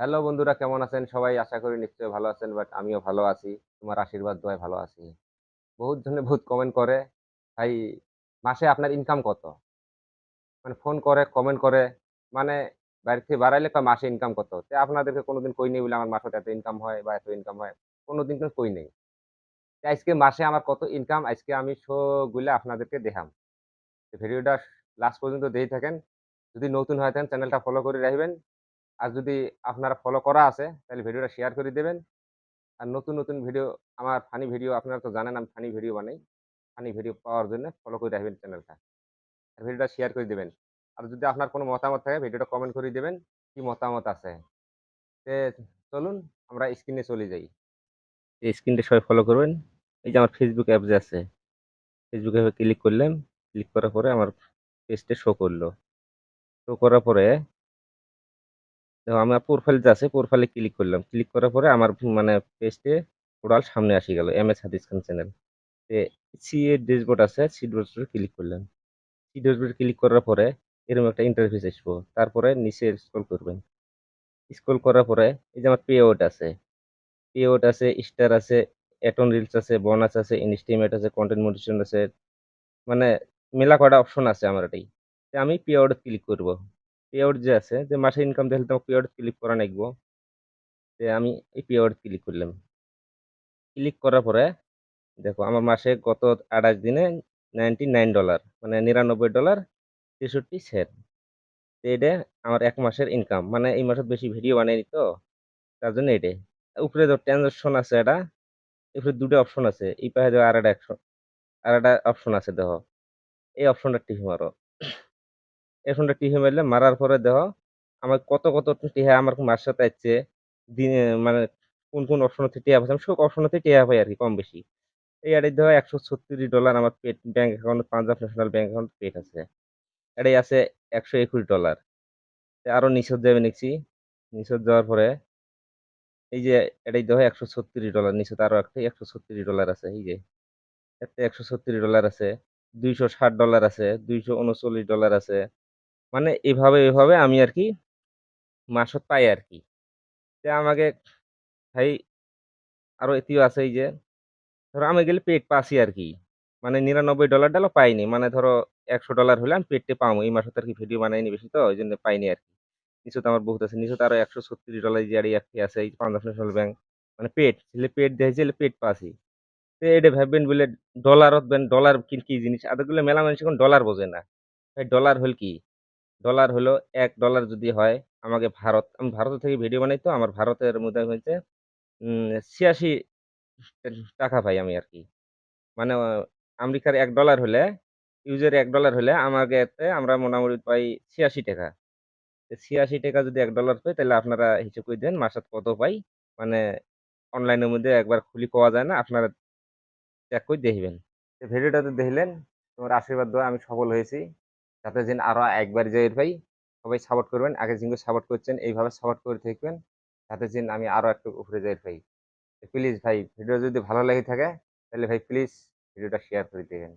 Hello বন্ধুরা, কেমন আছেন সবাই? আশা করি নিশ্চয়ই ভালো আছেন। বাট আমিও ভালো আছি। তোমার আশীর্বাদ দোয়ায় ভালো আছি। বহুত জনে বহুত কমেন্ট করে, ভাই মাসে আপনার ইনকাম কত? মানে ফোন করে, কমেন্ট করে, মানে বাইরে থেকে বাড়াইলে কয় মাসে ইনকাম কত? আপনাদেরকে কোনদিন কই নাই বলে আমার মাসে এত ইনকাম হয় বা এত ইনকাম হয়। কোনদিন তো কই নাই। আজকে মাসে আমার কত ইনকাম আজকে আমি গুলা আপনাদেরকে দেখাম। ভিডিওটা লাস্ট পর্যন্ত দেখে থাকেন। যদি নতুন হয়ে থাকেন চ্যানেলটা ফলো করে রাখবেন। আর যদি আপনারা ফলো করা আছে তাহলে ভিডিওটা শেয়ার করে দিবেন। আর নতুন ভিডিও আমার ফানি ভিডিও আপনারা তো জানেন আমি ফানি ভিডিও বানাই। ফানি ভিডিও পাওয়ার জন্য ফলো করে রাখবেন চ্যানেলটা। আর ভিডিওটা শেয়ার করে দিবেন। আর যদি আপনার কোনো মতামত থাকে ভিডিওটা কমেন্ট করে দিবেন, কি মতামত আছে। তে চলুন আমরা স্ক্রিনে চলে যাই। এই স্ক্রিনটা সবাই ফলো করবেন। এই যে আমার Facebook অ্যাপ যে আছে, Facebook অ্যাপে ক্লিক করলাম। ক্লিক করার পরে আমার পেজটা শো করল। শো করার পরে দেখো আমার প্রোফাইল যে আছে প্রোফাইলে ক্লিক করলাম। ক্লিক করার পরে আমার মানে পেজটা টোটাল সামনে আসি গেল। এমএস হাদিস খান চ্যানেল। তে সি এর ড্যাশবোর্ড আছে, সি ড্যাশবোর্ডে ক্লিক করলাম। সি ড্যাশবোর্ডে ক্লিক করার পরে এরকম একটা ইন্টারফেস আসবো। তারপরে নিচে স্ক্রল করবেন। স্ক্রল করার পরে এই যে আমার পে আউট আছে। পে আউট আছে, স্টার আছে, অ্যাড অন রিলস আছে, বোনাস আছে, ইনস্টিমেট আছে, কনটেন্ট মনিটাইজেশন আছে। মানে মেলা কয়টা অপশন আছে আমার এটাই। আমি পে আউট ক্লিক করব। পে আউট যে আছে যে মাসে ইনকাম দেখলে তো পে আউট ক্লিক করা লাগবো। আমি এই পে আউট ক্লিক করলাম। ক্লিক করার পরে দেখো আমার মাসে গত ২৮ দিনে $99 মানে $99.63। এটা আমার ১ মাসের ইনকাম। মানে এই মাসে বেশি ভিডিও বানাইনি তো তার জন্য এটাই। উপরে তো ট্রান্সেকশন আছে এটা। এরপরে ২ টা অপশন আছে। এই পাশে দেখো আরেকটা অপশন আছে দেখো। এই অপশনটা টিপে মারো। এই অপশনটা টিপে মারলে মারার পরে দেখো আমার কত টিহা আমার মাসের সাথে আইছে। দিনে মানে কোন অপশন থেকে টিহা পাইছি। আমি সব অপশন থেকে টিহা পাই আরকি কম বেশি। এই এটাই ধরো $১৩৬ আমার paid bank account Punjab National Bank account paid আছে। এটাই আছে $১২১। আরো নিচে যাবে নিচ্ছি। নিচে যাওয়ার পরে এই যে এটাই দেখো $১৩৬ নিচে আরো একটা $১৩৬ আছে। এই যে একটা $১৩৬ আছে, $২৬০ আছে, $২৩৯ আছে। মানে এভাবে আমি আরকি মাসত পাই আরকি। আমাকে ভাই আরো এতিও আছে এই যে ধরো আমি গেলে পেড পাচ্ছি আরকি। মানে $৯৯ ডালও পাইনি। মানে ধরো $১০০ হলে আমি পেডটা পামু। এই মাসে তো আরকি ভিডিও বানাইনি বেশি তো ওইজন্য পাইনি আরকি। নিচে তো আমার বহুত আছে। নিচে তো আরো $১৩৬ যে আরএফপি আছে এই পাঞ্জাব ন্যাশনাল ব্যাংক। মানে পেড ছিলে পেড দেখাইছে পেড পাচ্ছি। এটা ভাববেন বলে ডলারত বেন ডলার কি জিনিস? আদৌগুলো মেলা মানুষ এখন ডলার বোঝে না। ভাই ডলার হল কি? ডলার হলো $১ যদি হয় আমাকে আমি ভারত থেকে ভিডিও বানাই তো আমার ভারতের মধ্যে হইছে ৮৬ টাকা পাই আমি আরকি। মানে আমেরিকার $১ হলে ইউজের $১ হলে আমাকে আমরা মোটামুটি পাই ৳৮৬। ৳৮৬ যদি $১ পাই তাহলে আপনারা হিসাব করে দেন মাসে কত পাই। মানে অনলাইনের মধ্যে একবার খুলি পাওয়া যায় না। আপনারা চেক করে দেখবেন। ভিডিওটা তো দেখলেন, তোমার আশীর্বাদ দোয়ায় আমি সফল হয়েছি। যাতে যেন আরো একবার যাইর পাই। সবাই সাপোর্ট করবেন। আগে যেভাবে সাপোর্ট করছেন এইভাবে সাপোর্ট করে থাকবেন। যাতে যেন আমি আরো একটু উপরে যাইর পাই। প্লিজ ভাই ভিডিও যদি ভালো লেগে থাকে তাহলে ভাই প্লিজ ভিডিওটা শেয়ার করে দিবেন।